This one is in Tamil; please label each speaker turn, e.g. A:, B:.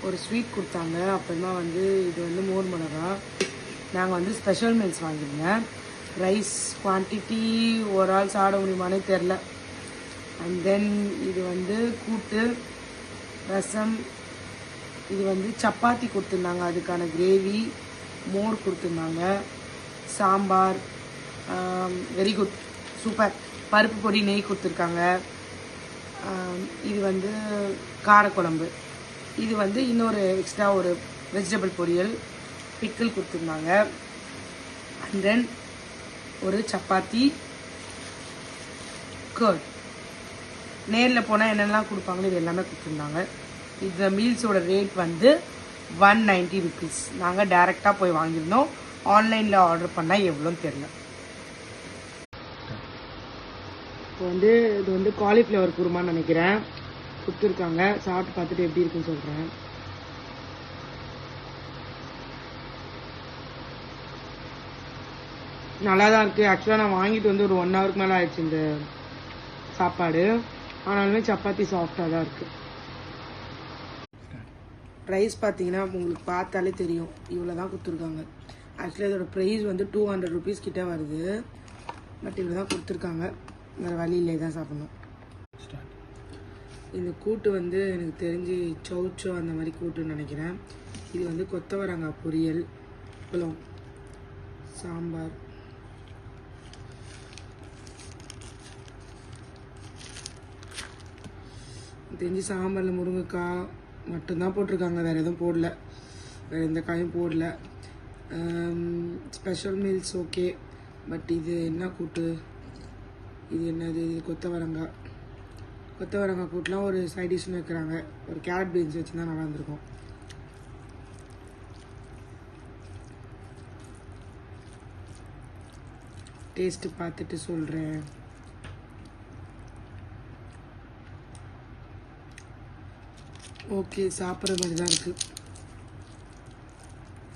A: ஒரு ஸ்வீட் கொடுத்தாங்க. அப்புறமா வந்து இது வந்து மோர் மிளகா. நாங்கள் வந்து ஸ்பெஷல் மீல்ஸ் வாங்கியிருந்தேன். ரைஸ் குவான்டிட்டி ஒரு ஆள் சாப்பிட முடியுமானே தெரில. அண்ட் தென் இது வந்து கூட்டு, ரசம், இது வந்து சப்பாத்தி கொடுத்துருந்தாங்க, அதுக்கான கிரேவி, மோர் கொடுத்துருந்தாங்க, சாம்பார், வெரி குட், சூப்பர். பருப்பு பொடி, நெய் கொடுத்துருக்காங்க. இது வந்து காரக்குழம்பு. இது வந்து இன்னொரு எக்ஸ்ட்ரா ஒரு வெஜிடபிள் பொரியல், பிக்கிள் கொடுத்துருந்தாங்க. அண்ட் தென் ஒரு சப்பாத்தி, கர்ட். நேரில் போனால் என்னெல்லாம் கொடுப்பாங்களோ இது எல்லாமே கொடுத்துருந்தாங்க. இந்த மீல்ஸோட ரேட் வந்து 190 ருபீஸ். நாங்கள் டைரெக்டாக போய் வாங்கியிருந்தோம். ஆன்லைனில் ஆர்டர் பண்ணால் எவ்வளோன்னு தெரில. இப்போ வந்து இது வந்து காலிஃப்ளவர் குருமான்னு நினைக்கிறேன் கொடுத்துருக்காங்க. சாப்பிட்டு பார்த்துட்டு எப்படி இருக்குன்னு சொல்கிறேன். நல்லா தான் இருக்குது. ஆக்சுவலாக நான் வாங்கிட்டு வந்து ஒரு 1 ஹவருக்கு மேலே ஆயிடுச்சு இந்த சாப்பாடு. ஆனாலுமே சப்பாத்தி சாஃப்டாக தான் இருக்குது. ப்ரைஸ் பார்த்தீங்கன்னா உங்களுக்கு பார்த்தாலே தெரியும், இவ்வளோ தான் கொடுத்துருக்காங்க. ஆக்சுவலி இதோட ப்ரைஸ் வந்து 200 ருபீஸ் கிட்டே வருது. பட் இவ்வளோ தான் கொடுத்துருக்காங்க. வேறு வழியிலே தான் சாப்பிட்ணும். இந்த கூட்டு வந்து எனக்கு தெரிஞ்சு சௌச்சோ அந்த மாதிரி கூட்டுன்னு நினைக்கிறேன். இது வந்து கொத்தவரங்காய் பொரியல், அப்பளம், சாம்பார். தெரிஞ்சு சாம்பாரில் முருங்கைக்காய் மட்டும்தான் போட்டிருக்காங்க, வேறு எதுவும் போடல, வேறு எந்த காயும் போடல. Special meals okay. பட் இது என்ன கூட்டு, இது என்னது, இது கொத்தவரங்காய். கொத்தவரங்காய் கூட்டெலாம் ஒரு சைட் டிஷ்னு வைக்கிறாங்க. ஒரு கேரட் பீன்ஸ் வச்சுருந்தா நல்லா இருந்திருக்கும். டேஸ்ட்டு பார்த்துட்டு சொல்கிறேன். ஓகே, சாப்பிட்ற மாதிரி தான் இருக்குது.